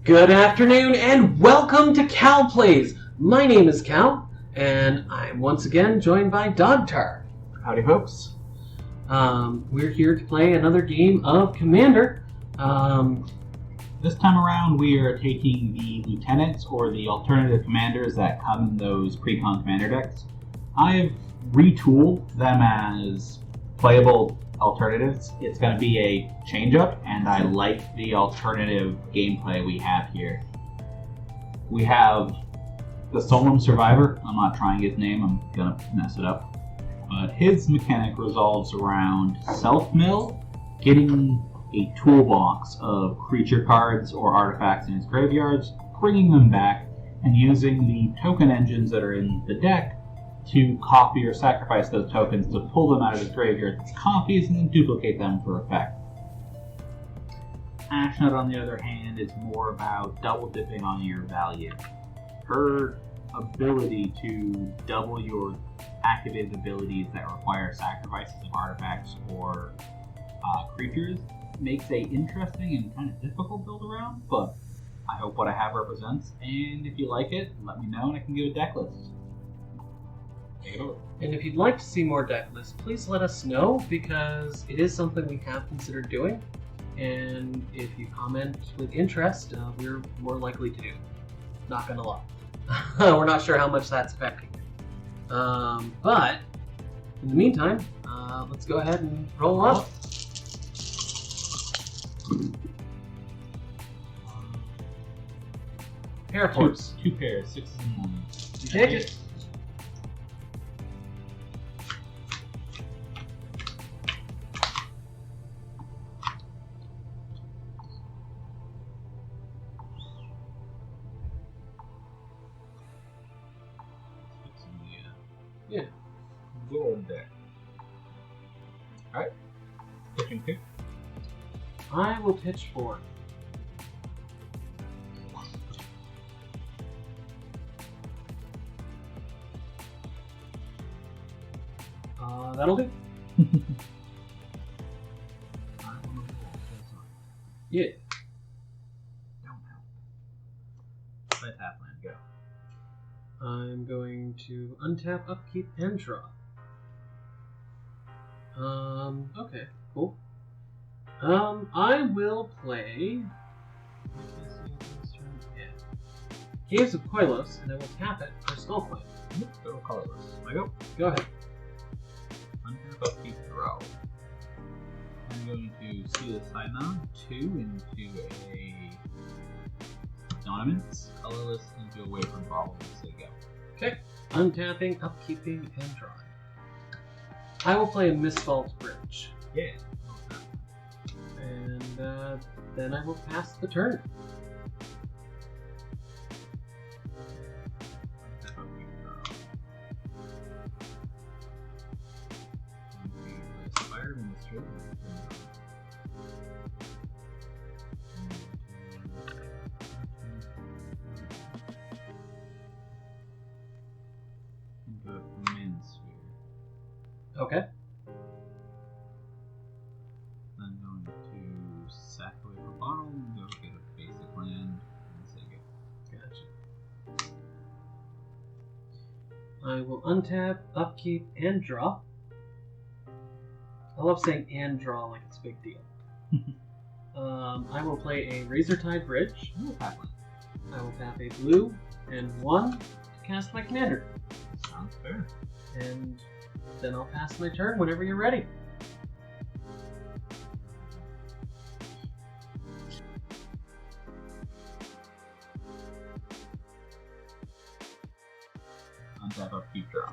Good afternoon and welcome to Cal Plays. My name is Cal and I'm once again joined by Dogtar. Howdy folks. We're here to play another game of Commander. This time around we are taking the lieutenants or the alternative commanders that come in those pre-con commander decks. I've retooled them as playable alternatives. It's going to be a change-up, and I like the alternative gameplay we have here. We have the Solemn Survivor. I'm not trying his name, I'm going to mess it up. But his mechanic revolves around self-mill, getting a toolbox of creature cards or artifacts in his graveyards, bringing them back, and using the token engines that are in the deck to copy or sacrifice those tokens to pull them out of his graveyard as copies and then duplicate them for effect. Ashnod, on the other hand, is more about double dipping on your value. Her ability to double your activated abilities that require sacrifices of artifacts or creatures makes a interesting and kind of difficult build around, but I hope what I have represents, and if you like it, let me know and I can give a deck list. And if you'd like to see more deck lists, please let us know, because it is something we have considered doing, and if you comment with interest, we're more likely to do. Not gonna lie. We're not sure how much that's affecting. But in the meantime, let's go ahead and roll up. Pair of horse. Two pairs, 6 and 1. You take it. Yeah. Gold deck. Alright. Pitching 2. I will pitch 4. That'll do. Yeah. Don't help. Let Halfland go. I'm going to untap, upkeep, and draw. Okay, cool. I will play Caves of Koilos, and I will tap it for Skullplate. Go colorless. I go. Go ahead. Untap, upkeep, draw. I'm going to see the side now. 2 into a Dominance, colorless, into a Wave from Problem, so go. Okay. Untapping, upkeeping, and drawing. I will play a Mistfall's Bridge. Yeah. And then I will pass the turn. Okay. I'm going to sack away the bottom, go get a basic land, and say go. Gotcha. I will untap, upkeep, and draw. I love saying and draw like it's a big deal. I will play a Razortide Bridge. I will tap a blue and 1 to cast my commander. Sounds fair. And then I'll pass my turn whenever you're ready. Untap, upkeep, draw.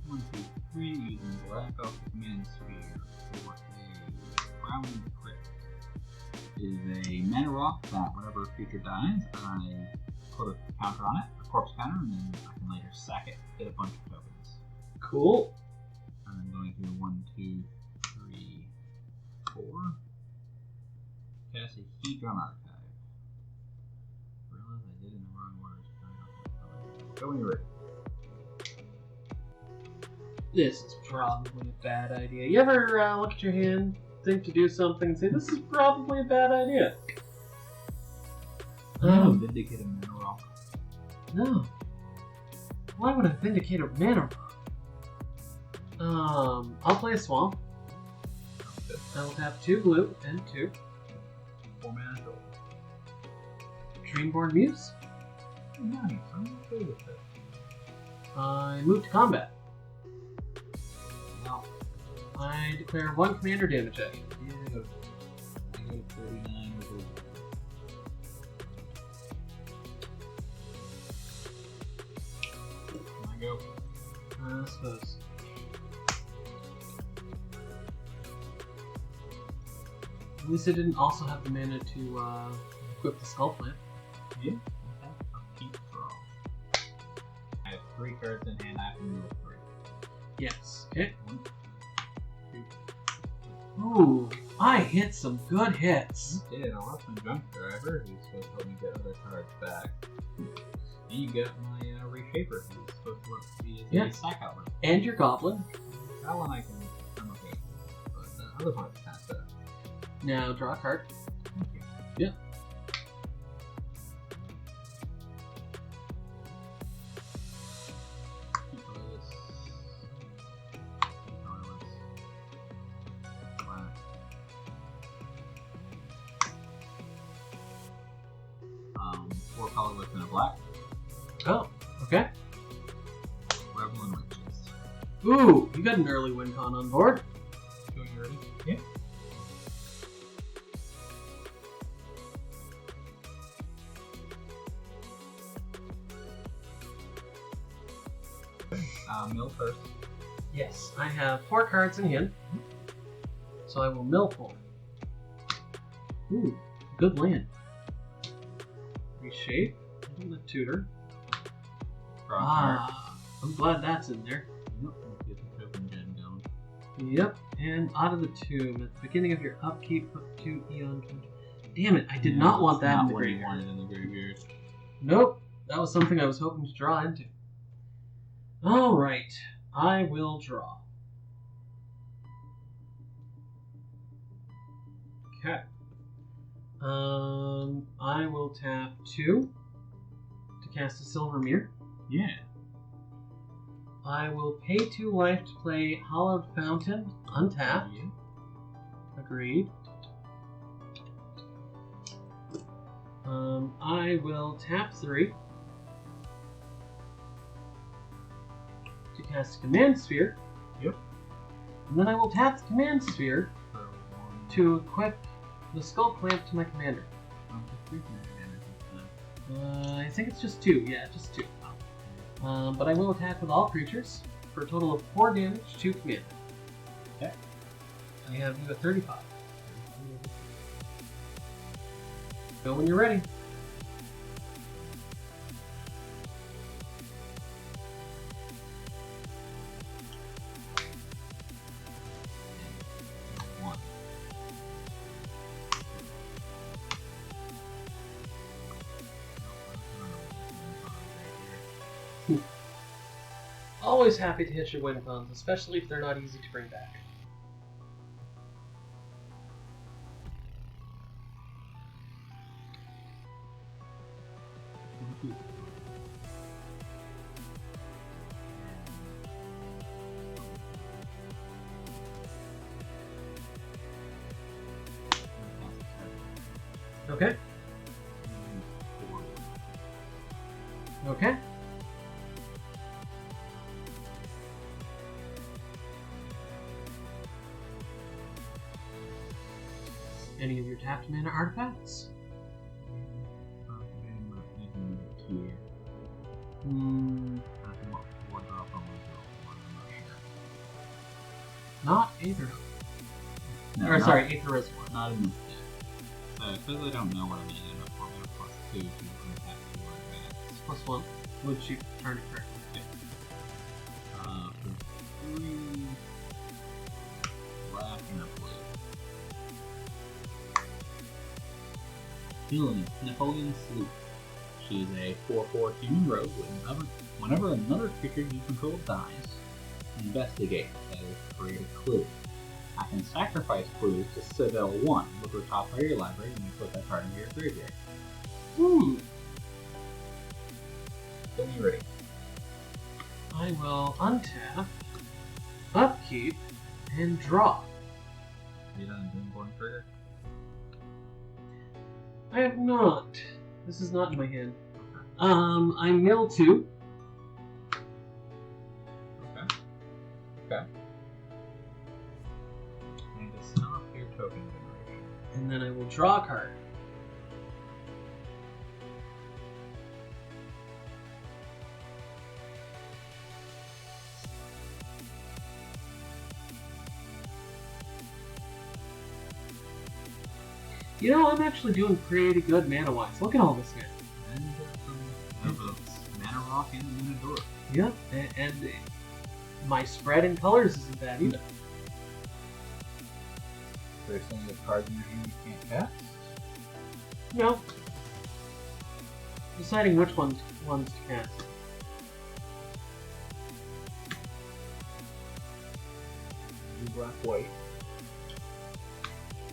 1, 2, 3, using black off the command sphere for a Ground Crypt. It is a mana rock that whenever a creature dies, I put a counter on it, a corpse counter, and then I can later sack it, get a bunch of tokens. Cool. And I'm going to 1, 2, 3, 4. Cast a Hedron Archive. Realize I did it in the wrong order. Go when you're ready. This is probably a bad idea. You ever look at your hand think to do something and say, this is probably a bad idea. Vindicate a mana rock. No. Why would I vindicate a mana rock? I'll play a swamp. I will tap 2 blue and 2. 4 mana total. Dreamborn Muse. Nice, I'm okay with it. I move to combat. Now, I declare 1 commander damage at you. yeah, I go 39 with it. I go. I suppose. At least I didn't also have the mana to equip the Skull Plant. Yeah, okay. I'll keep draw. I have 3 cards in hand, I have to move 3. Yes. Okay. 1, 2. Ooh, I hit some good hits. You did, I lost my junk driver, who's supposed to help me get other cards back. And you got my Reshaper, who's supposed to be a sack outlet. And your Goblin. That one I'm okay. But the other one is kind of sad. Now draw a card. Thank you. Yeah. Four colorless and a black. Oh, okay. Rebel and Witches. Ooh, you got an early win con on board. So you ready? Yeah. Mill first. Yes, I have 4 cards in hand. So I will mill 4. Ooh, good land. Reshape. And the tutor. Draw a card. I'm glad that's in there. Yep, let's get the token gen going. Yep, and out of the tomb. At the beginning of your upkeep, put 2 Eon. Damn it, I did not want that in the graveyard. Wanted in the graveyard. Nope, that was something I was hoping to draw into. Alright, I will draw. Okay. I will tap 2 to cast a Silver Mirror. Yeah. I will pay 2 life to play Hallowed Fountain, untapped. Yeah. Agreed. I will tap 3 to cast a Command Sphere. Yep. And then I will tap the Command Sphere So, to equip the Skull Clamp to my commander. I think it's just 2. Yeah, just 2. But I will attack with all creatures for a total of 4 damage to commander. Okay. I have you at 35. Go when you're ready. One. Always happy to hit your win cons, especially if they're not easy to bring back. Okay. Okay. Any of your tapped mana artifacts? Not Aether. No, Or not- sorry, Aether Reservoir. Not in this deck. Because I don't know what I'm going to end up on, plus 2 to impact 2 advance. Plus 1. Would you turn it correctly? For 3 black and a blue. Villain, Napoleon Sloop. She is a 4/4 human rogue. Whenever another creature you control dies, investigate. That is, create a clue. I can sacrifice clues to Citadel 1. Look at the top of your library and you put that card into your graveyard. Then you're ready. I will untap, upkeep, and draw. Are you done doing Born Trigger? I have not. This is not in my hand. I mill 2. Okay. And to stop your token generation. And then I will draw a card. You know, I'm actually doing pretty good mana-wise. Look at all this, man. And some mana rock and mana door. Yep, and my spread in colors isn't bad either. There's some of the cards in your hand you can't cast? No. Deciding which ones to cast. Blue, black, white.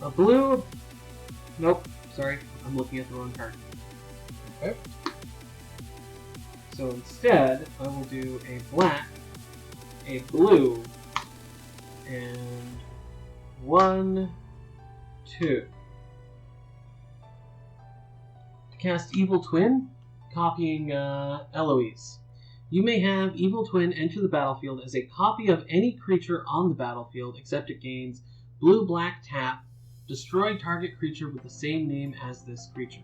A blue. Nope. Sorry, I'm looking at the wrong card. Okay. So instead, I will do a black, a blue, and 1, 2. To cast Evil Twin, copying Eloise. You may have Evil Twin enter the battlefield as a copy of any creature on the battlefield, except it gains blue-black tap. Destroy target creature with the same name as this creature.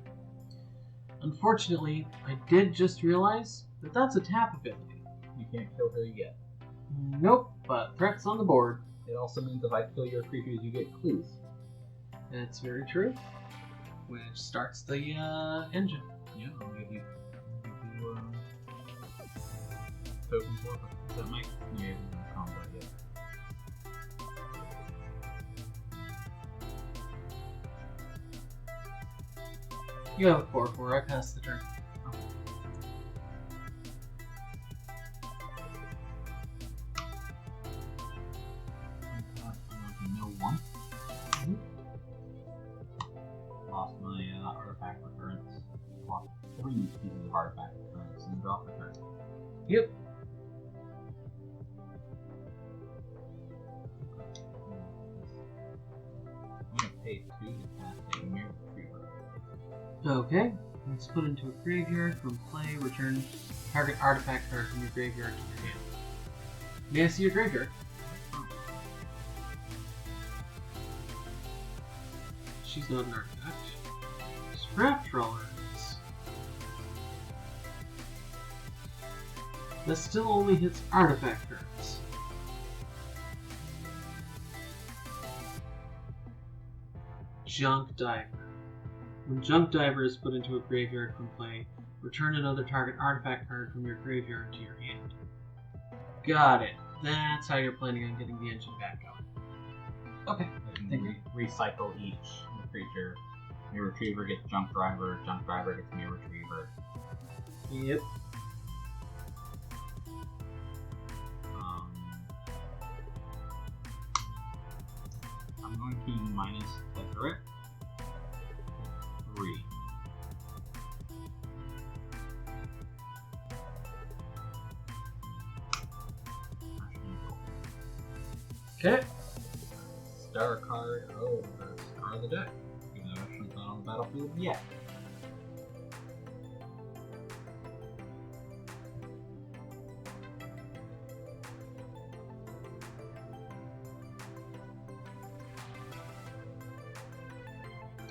Unfortunately, I did just realize that that's a tap ability. You can't kill her yet. Nope, but threats on the board. It also means if I kill your creatures, you get clues. That's very true. Which starts the engine. Yeah, I'll give you token for it. Is that Mike? Yeah, in combat yet. You have a 4/4. I passed the turn. No one. Lost my artifact recurrence. Lost 3 pieces of artifact recurrence and drop the turn. Yep. I'm gonna pay 2 to cast a Mirror Retriever. Okay. Let's put into a graveyard from play. Return target artifact card from your graveyard to your hand. May I see your graveyard? She's not an artifact. Scrap trawlers. That still only hits artifact cards. Junk Diver. When Junk Diver is put into a graveyard from play, return another target artifact card from your graveyard to your hand. Got it. That's how you're planning on getting the engine back going. Okay. Thank you. Recycle each creature. Mirror Retriever gets Junk Driver gets Mirror Retriever. Yep. I'm going to minus Tezzeret. 3. Okay. Star card. Oh, the star of the deck. Even though it's not on the battlefield yet.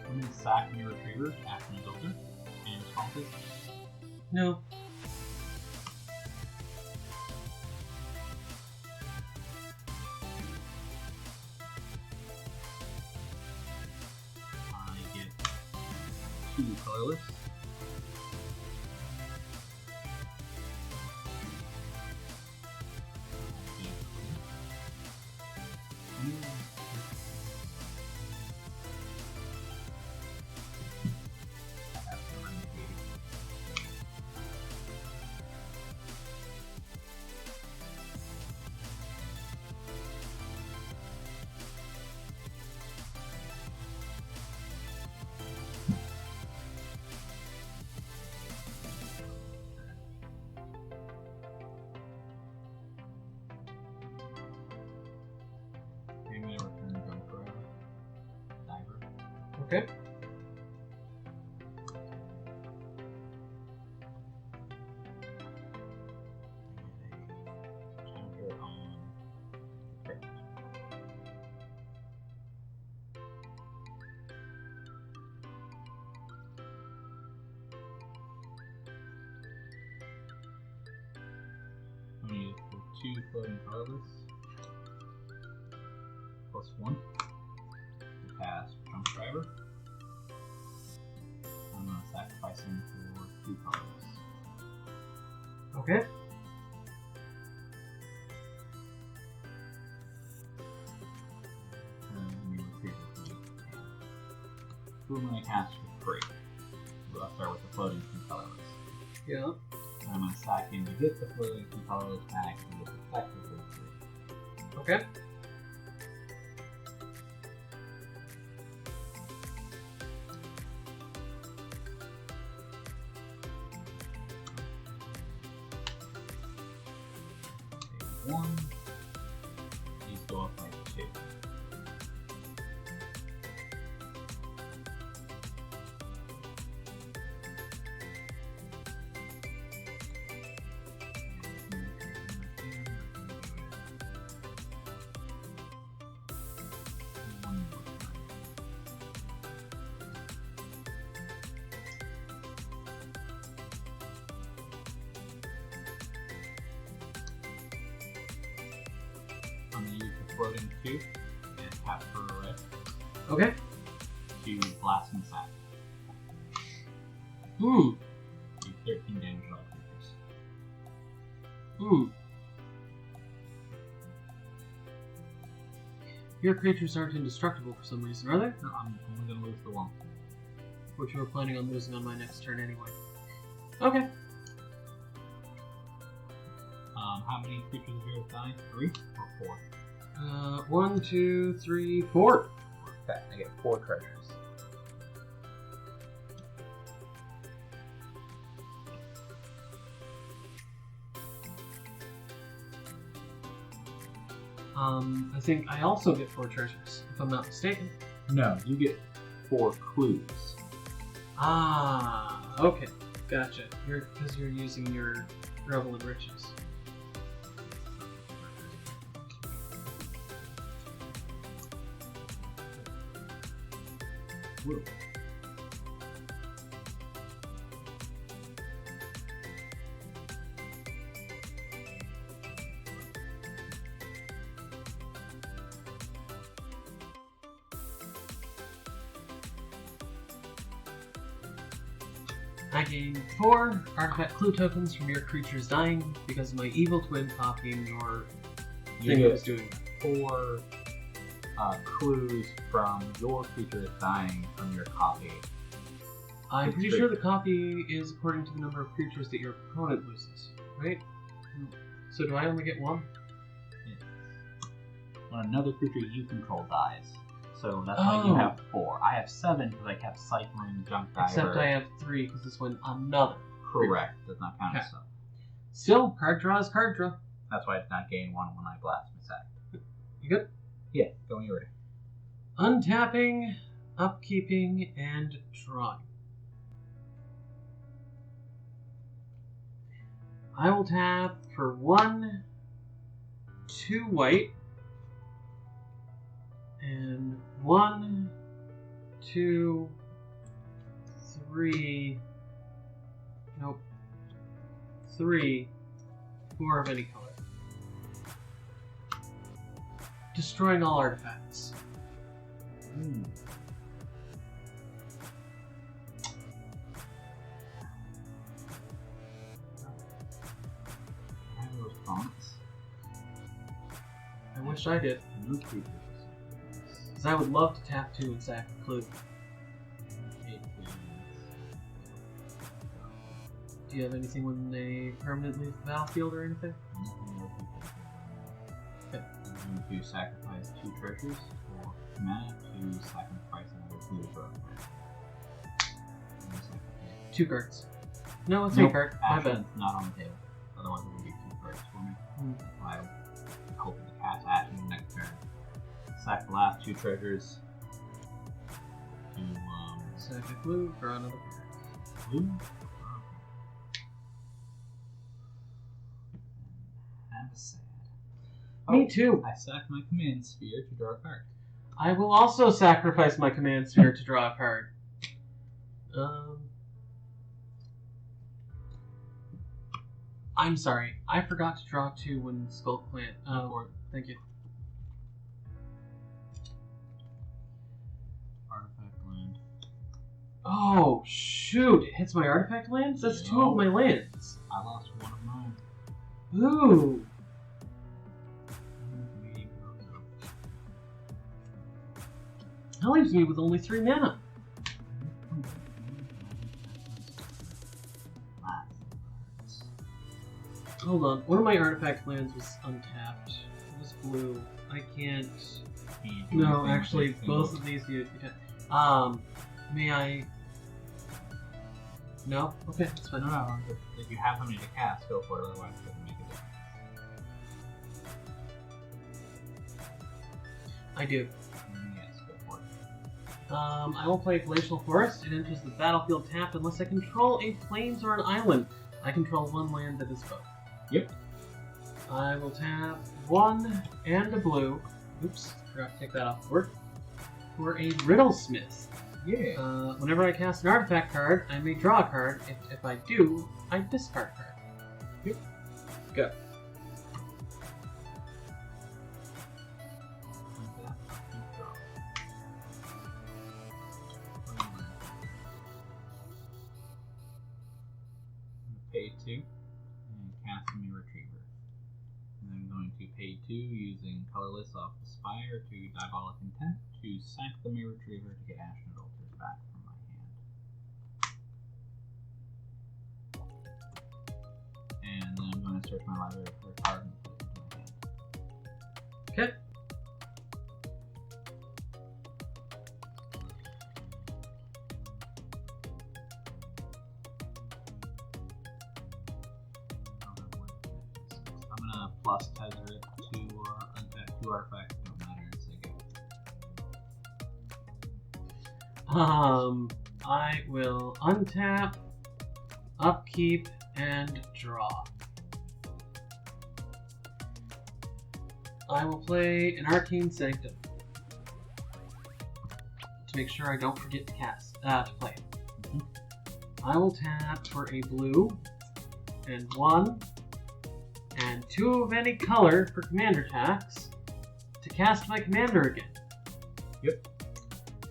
I'm going to sack your retriever, action is open. Any responses? No. I get 2 colorless. Okay. Counter on. I'm going to use for 2 floating colorless. +1. To cast Jump Driver. I'm going to sacrifice him for 2 colorless. Okay. Who am I going to cast for free? So I'll start with the floating 2 colorless. Yeah. So I'm going to sack him to get the floating 2 colorless back and get effectively 3. Okay. Take 1. These go up by 2. I'm going to use the floating 2 and tap for a red Okay. to blast and sack. Hmm. Do 13 damage to all creatures. Hmm. Your creatures aren't indestructible for some reason, are they? No, I'm only going to lose the 1. Which you were planning on losing on my next turn anyway. Okay. How many creatures of yours dying? 3 or 4? 1, 2, 3, 4. Okay, I get 4 treasures. I think I also get 4 treasures, if I'm not mistaken. No, you get 4 clues. Ah, okay. Gotcha. Because you're using your Revel in Riches. Woo. I gain 4 artifact clue tokens from your creatures dying because of my evil twin copying your thing that was doing that. 4 clues from your creatures dying from your copy. I'm It's pretty great. sure the copy is according to the number of creatures that your opponent loses, right? So do I only get 1? When another creature you control dies. So that's why you have 4. I have 7 because I kept cycling Junk Diver. Except I have 3 because this went another. Correct. Does not count as Okay. stuff. Still, card draw is card draw. That's why I did not gain 1 when I blast my sack. You good? Yeah, go when you're ready. Untapping, upkeeping, and drawing. I will tap for 1, 2 white, and 1, 2, 3. Nope. 3, 4 of any color. Destroying all artifacts. I have a response. I wish I did, No creatures. because I would love to tap 2 and sack a clue. 8 clues. Do you have anything when they permanently leave the battlefield or anything? Nothing more people. Okay. I'm going to sacrifice 2 treasures for mana to sacrifice another clue for a 2 cards. No, it's Nope. 8 card. My Action bad. not on the table. Otherwise it would be 2 cards for me. Hmm. That's why I'm hoping to cast Action next turn. Sack the last 2 treasures to Attack with blue, draw another card. Blue. Have a sad. Me too. I sack my command sphere to draw a card. I will also sacrifice my command sphere to draw a card. I'm sorry. I forgot to draw 2 when Skull Plant. Thank you. Artifact land. Oh, shoot. It hits my artifact lands? That's 2 of my lands. I lost one of mine. Ooh. That leaves me with only 3 mana. Hold on. One of my artifact lands was untapped. It was blue. I can't... No, actually, both of these need to be tapped. May I... No? Okay, that's fine. No, if you have something to cast, go for it, otherwise it doesn't make a difference. I do. Yes, go for it. I will play Glacial Forest. It enters the battlefield tapped unless I control a plains or an island. I control 1 land that is both. Yep. I will tap 1 and a blue. Oops, forgot to take that off the board. For a Riddlesmith. Yeah. Whenever I cast an artifact card, I may draw a card. If I do, I discard a card. Yep. Go. Pay 2 and cast a Mirror Retriever. And I'm going to pay 2 using Colorless off the Spire to Diabolic Intent to sack the Mirror Retriever to get Ashen Altars back from my hand. And then I'm going to search my library for a card and put it into my hand. Okay. I'm gonna plus tether it to untap 2 artifacts, don't matter, and say go. I will untap, upkeep, and draw. I will play an Arcane Sanctum to make sure I don't forget to play it. I will tap for a blue and 1 and 2 of any color for commander attacks to cast my commander again. Yep.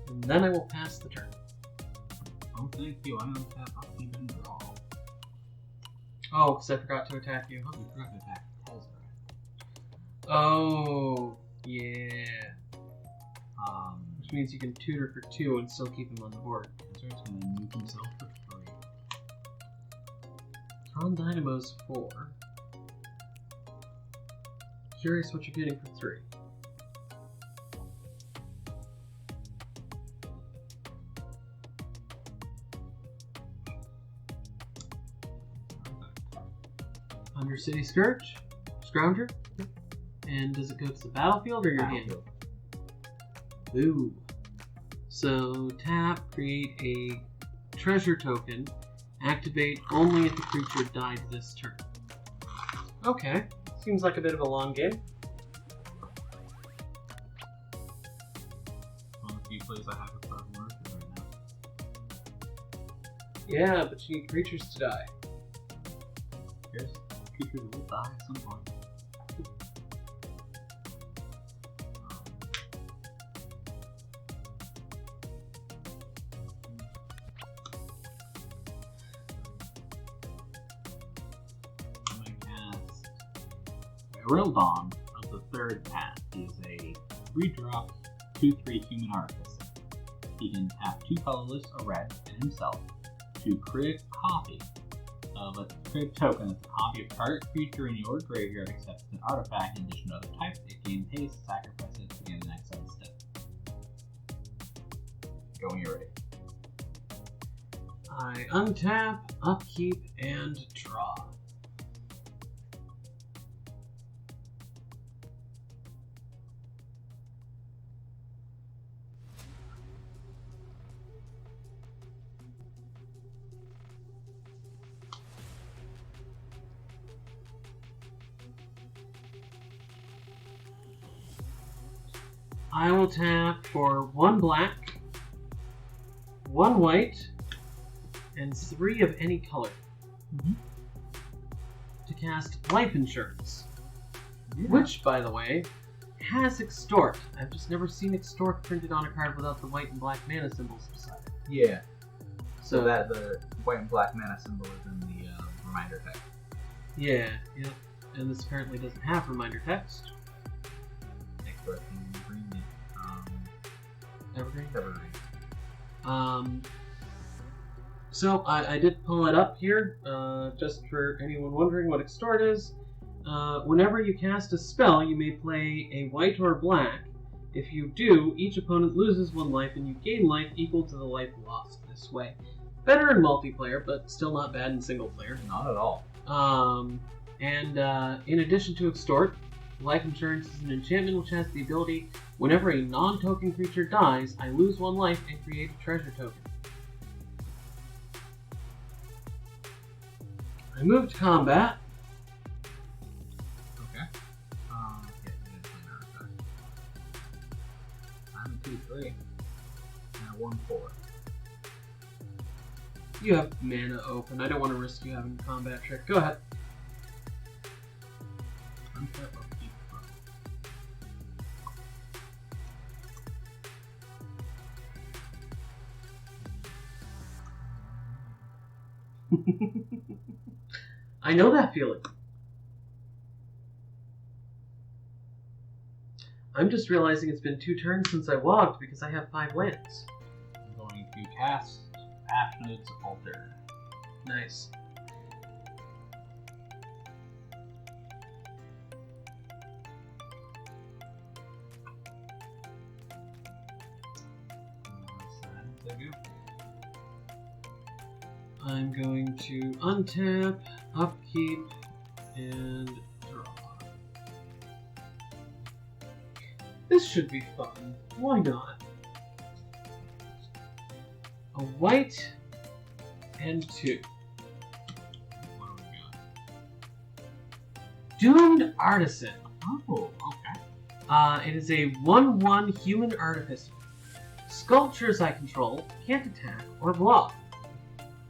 And then I will pass the turn. Oh, thank you. I untap, upkeep, and draw. Oh, because I forgot to attack you. You forgot to attack Tezra. Oh, yeah. Which Which means you can tutor for 2 and still keep him on the board. Tezra's gonna nuke himself for 3. Tron Dynamo's 4. Curious what you're getting for 3. Undercity Scourge, Scrounger. And does it go to the battlefield or your hand? Ooh. So tap, create a treasure token, activate only if the creature died this turn. Okay, seems like a bit of a long game. One of the few plays I have with Purple Merchant right now. Yeah, but you need creatures to die. Here's creatures will die at some point. Rildon of the 3rd path is a 3-drop, 2/3 human artificer. He can tap 2 colorless, a red, and himself to create a copy of a create token that's a copy of target creature in your graveyard except an artifact in addition to other types. If gain haste, sacrifice it to begin the next step. Go when you're ready. I untap, upkeep, and draw. I will tap for 1 black, 1 white, and 3 of any color to cast Life Insurance, which, by the way, has Extort. I've just never seen Extort printed on a card without the white and black mana symbols beside it. Yeah. So that the white and black mana symbol is in the reminder text. Yeah. And this apparently doesn't have reminder text. Extort can bring it. Evergreen? Evergreen. So I did pull it up here, just for anyone wondering what Extort is. Whenever you cast a spell, you may play a white or black. If you do, each opponent loses 1 life and you gain life equal to the life lost this way. Better in multiplayer, but still not bad in single player. Not at all. In addition to Extort, Life Insurance is an enchantment which has the ability, whenever a non-token creature dies, I lose 1 life and create a treasure token. I move to combat. Okay. I'm 2/3. And 1/4. You have mana open. I don't want to risk you having a combat trick. Go ahead. I know that feeling. I'm just realizing it's been 2 turns since I walked because I have 5 lands. I'm going to cast Ashnode's Altar. Nice. I'm going to untap, upkeep, and draw. This should be fun. Why not? A white and 2. What do we got? Doomed Artisan. Oh, okay. It is a 1/1 human artificer. Sculptures I control can't attack or block.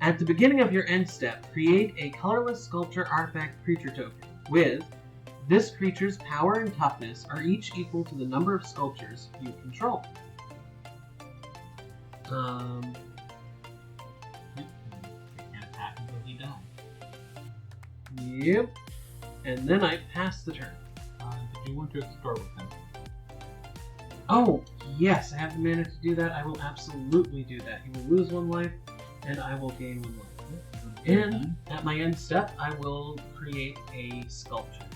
At the beginning of your end step, create a colorless sculpture artifact creature token with this creature's power and toughness are each equal to the number of sculptures you control. He can't attack until he dies. Yep. And then I pass the turn. Did you want to explore with him? Oh, yes, I have the mana to do that. I will absolutely do that. You will lose 1 life, and I will gain 1 life. And at my end step, I will create a sculpture.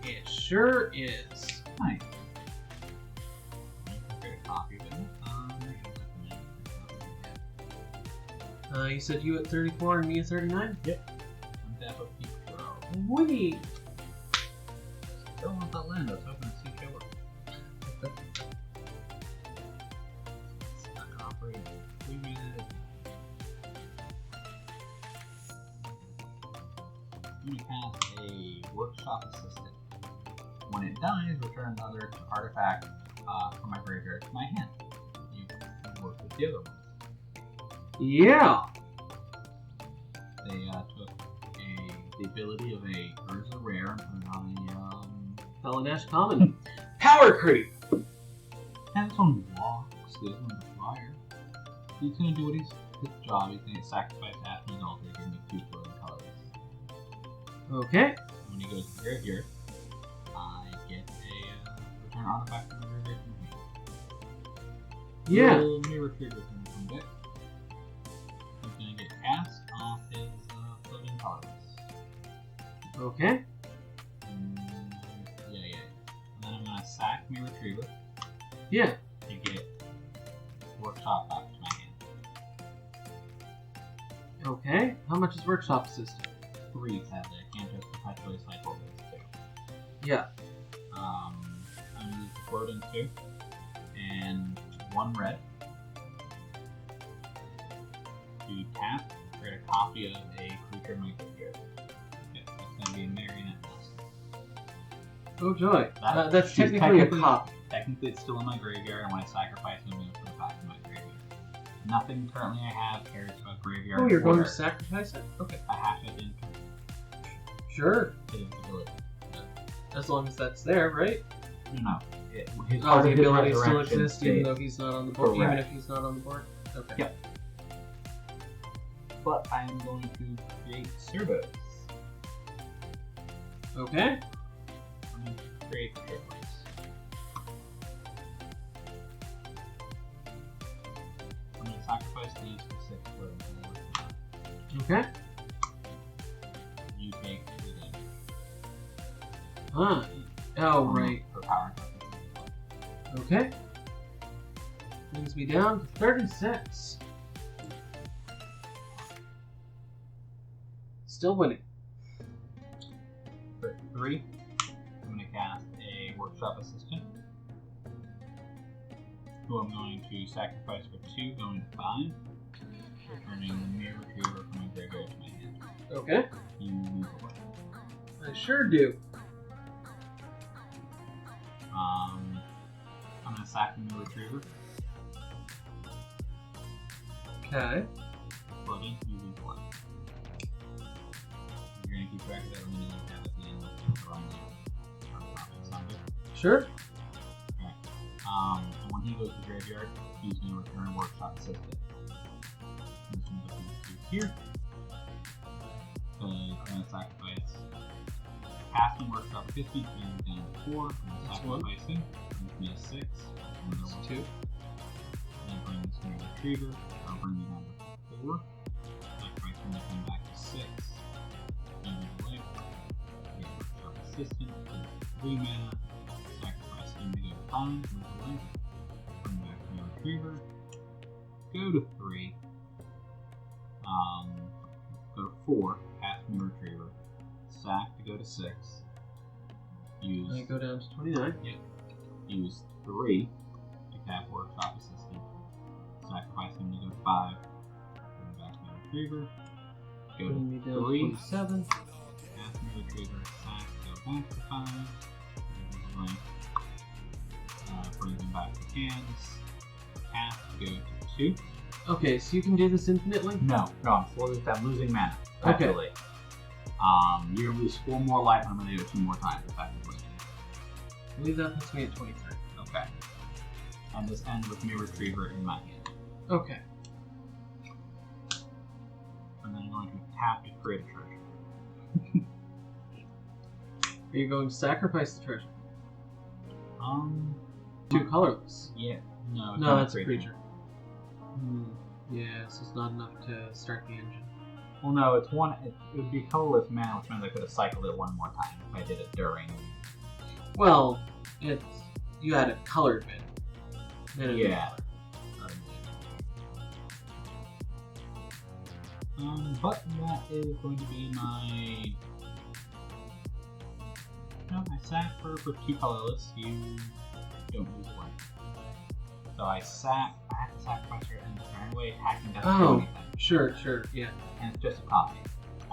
It sure is. Nice. Okay, copy of it. You said you at 34 and me at 39? Yep. I'm deaf of keep throw. Wait. Still want that land. I was hoping to see show up. Stuck operating. 3 minutes. I'm going to cast a workshop assistant. When it dies, return another artifact from my graveyard to my hand. You work with the other ones. Yeah. They took the ability of a Urza Rare and put it on a Felinash Common. Power creep! has its own blocks, there's no flyer. He's gonna do his job, he's gonna sacrifice Ashman's Altar, give me 2 floating colors. Okay. When he goes to the graveyard, I get a return artifact from the graveyard from me. Yeah. Little mirror trigger from deck. He's gonna get cast off his floating colors. Okay. Yeah. And then I'm gonna sack my retriever Yeah. to get workshop back to my hand. Okay. How much is Workshop Assistant? 3 sadly. I can't just perpetually cycle those 2. Yeah. I'm gonna use the floating 2 and 1 red to tap, create a copy of a creature in my graveyard. Okay, it's gonna be a marionette dust. Oh joy. That's she's technically a copy. Technically, it's still in my graveyard, and when I sacrifice it, it goes back to my graveyard. Nothing currently I have cares about graveyard. Oh, you're going to order. sacrifice it? Okay. I have it in Sure. his ability. As long as that's there, right? No. His Oh, the his ability still resurrection exists even state. though he's not on the board. Correct. Even if he's not on the board. Okay. Yep. But I am going to create servos. Okay. I'm going to create servos. I'm going to sacrifice these for 6 wood. Okay. You take 3 damage. Ah. Oh, right. For power. Okay. Brings me down to 36. Still winning. For 3, I'm going to cast a workshop assistant, who I'm going to sacrifice for 2, going to 5, returning the mere retriever from my graveyard to my hand. Okay. You move away. I sure do. I'm going to sack the mere retriever. Okay. Bloody, you lose 1. You're going to keep track of that when you have at the end of the run. Sure. Okay. And when he goes to the graveyard, he's going to return a workshop assistant. I'm just going to put these 2 here. I'm going to sacrifice casting workshop assistant, bring it down to 4. I'm going to sacrifice him. Brings me to 6. That's 2. Then bring this new retriever. I'll bring it down to 4. Sacrifice him to come back to 6. And away. Get workshop assistant. 3 mana. Sacrifice him to go to 5. Move away. Bring back the retriever. Go to 3. Go to 4. Cast new retriever. Sack to go to 6. Use. I go down to 29. Yeah. Use 3 to cast workshop assistant. Sacrifice him to go to 5. Bring back my retriever. Go Bring me to down 3. to 27. Cast my retriever. Sack. Go back to 5. Bring them back to hands. Cast. Go to 2. Okay, so you can do this infinitely? No, I'm losing mana. Okay. Actually. You're gonna lose 4 more life, and I'm gonna do it 2 more times, effectively. I believe that puts me at 23. Okay. And this ends with me retriever in my hand. Okay. And then I'm going to tap to create a treasure. Are you going to sacrifice the treasure? 2 colorless. Yeah. No, it's No, not that's a creature. Yeah, this is not enough to start the engine. Well, no, it's one. It would be colorless mana, which means I could have cycled it 1 more time if I did it during. Well, it's you had a colored bit. Then it Yeah. was But that is going to be my. No, I sack for 2 colorless. You don't lose 1. So I sack. I have to sacrifice your end anyway. Hacking doesn't do anything. Sure, yeah. And it's just a copy.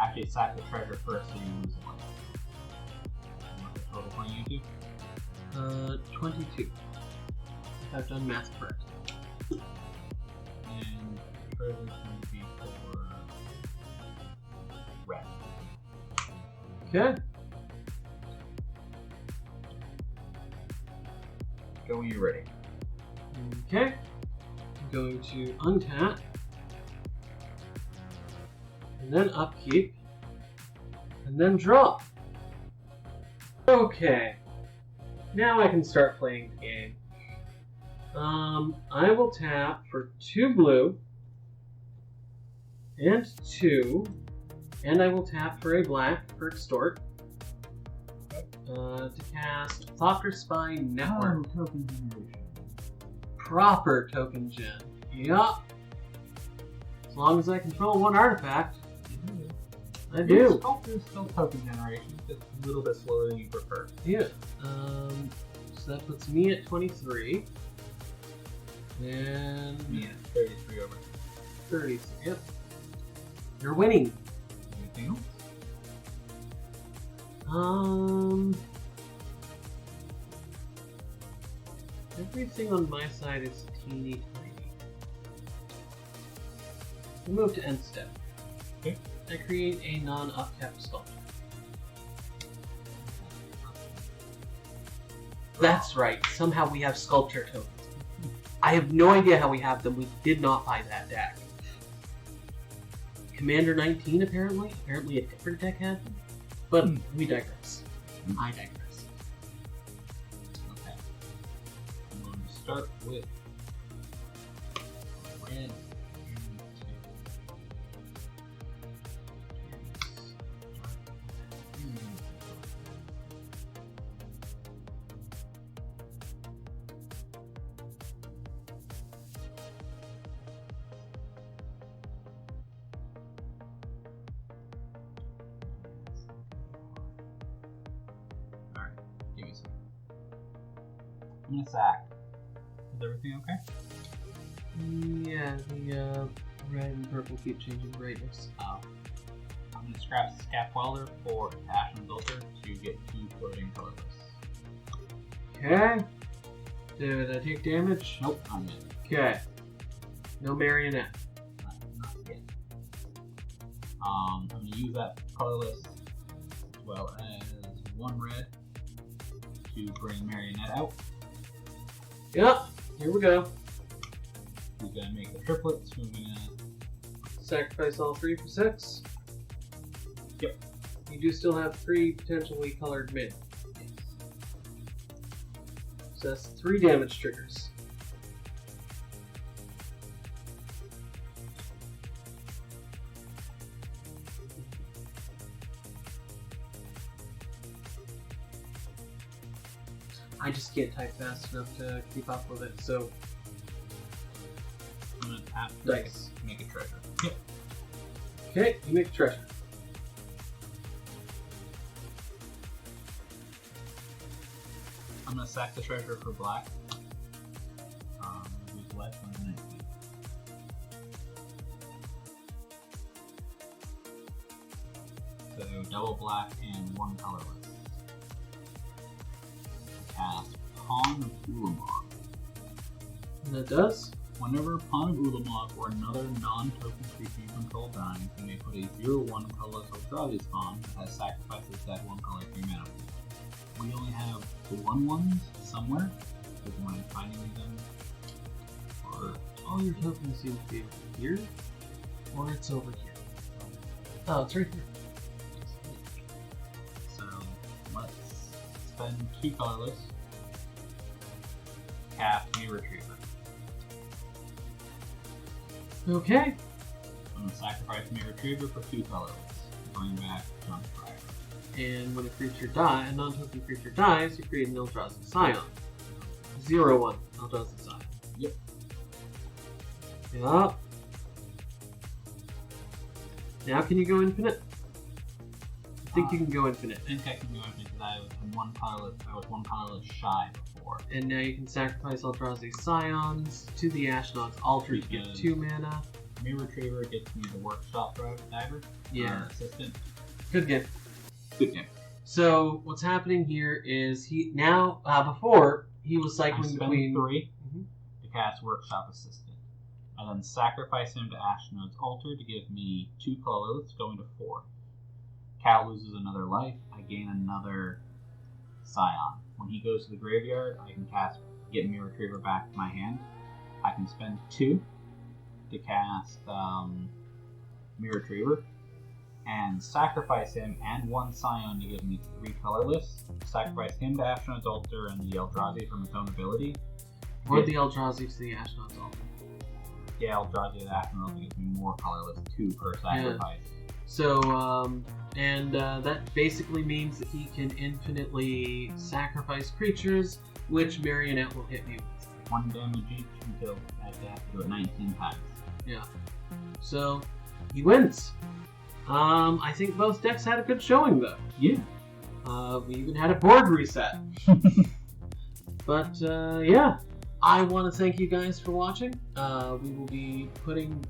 Actually, sack the treasure first, so you lose 1. And what's the total for you do? 22. If I've done math correct. And the treasure is going to be for red. Okay. Go when you're ready. Okay. I'm going to untap. And then upkeep. And then draw. Okay. Now I can start playing the game. I will tap for 2 blue. And 2. And I will tap for a black for extort. To cast Thopter Spy Network. Token generation. Proper token gen. Yup. As long as I control 1 artifact. I do. Sculptor is still token generation, just a little bit slower than you prefer. Yeah. So that puts me at 23. And Yeah, 33 over. 30. Yep. You're winning. Anything else? Everything on my side is teeny tiny. We move to end step. Okay. I create a non-upkept sculpture. That's right. Somehow we have sculpture tokens. I have no idea how we have them. We did not buy that deck. Commander 19 apparently. Apparently a different deck had them. But we digress. I digress. Okay. I'm going to start with red. Alright, give me a second. I'm gonna sack. Is everything okay? Yeah, the red and purple keep changing brightness. Oh. I'm gonna scrap Scap Welder for Ashen Filter to get 2 floating colorless. Okay. Did I take damage? Nope, I'm in. Okay. No marionette. Not yet. I'm gonna use that colorless as well as 1 red to bring Marionette out. Yep. Here we go. He's gonna make the triplets. We're gonna Sacrifice all 3 for 6. Yep. You do still have 3 potentially colored mid. So that's 3 damage triggers. I just can't type fast enough to keep up with it, so I'm gonna tap dice. make a treasure. Yep. Okay, you make a treasure. I'm gonna sack the treasure for black. Who's left on the 19. So double black and 1 colorless. Cast Pawn of Ulamog. And that does? Whenever Pawn of Ulamog or another non-token creature you control dies, you may put a 0/1 colorless Eldrazi spawn that has sacrifices that 1 color to your mana pool. We only have the 1/1s somewhere, so if you want to finding them, or All your tokens seem to be over here, or it's over here. Oh, it's right here. so let's spend 2 colorless. Cast me Retriever. Okay. I'm gonna sacrifice me Retriever for 2 colorless. Bring back Jump Fire. And when a creature dies, a non-token creature dies, you create an Eldrazi Scion. 0/1 Eldrazi Scion. Yep. Yup. Now can you go infinite? I think you can go infinite. I think I can go infinite because I was 1 colorless. I was 1 colorless shy before. And now you can sacrifice Eldrazi Scions to the Ashnod's Altar to get Because 2 mana. Me Retriever gets me the Workshop Diver. Yeah. Assistant. Good game. Good game. So what's happening here is he now before he was I cycling spend between 3 Mhm. to cast Workshop Assistant. I then sacrifice him to Ashnod's Altar to give me 2 colorless, going to 4. Cal loses another life. I gain another Scion. When he goes to the graveyard, I can get me Retriever back to my hand. I can spend 2 to cast me Retriever and sacrifice him and 1 Scion to give me 3 colorless. Sacrifice him to Ashnod's Altar and the Eldrazi from his own ability. Or the Eldrazi to the Ashnod's Altar. Yeah, Eldrazi to Ashnod's Altar gives me more colorless, 2 per sacrifice. So, that basically means that he can infinitely sacrifice creatures, which Marionette will hit me with. 1 damage each until I have to do it 19 times. Yeah. So, he wins. I think both decks had a good showing, though. Yeah. We even had a board reset. But, yeah. I want to thank you guys for watching. We will be putting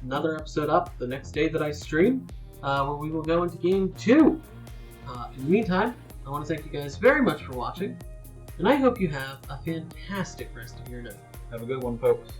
another episode up the next day that I stream, where we will go into Game 2. In the meantime, I want to thank you guys very much for watching, and I hope you have a fantastic rest of your night. Have a good one, folks.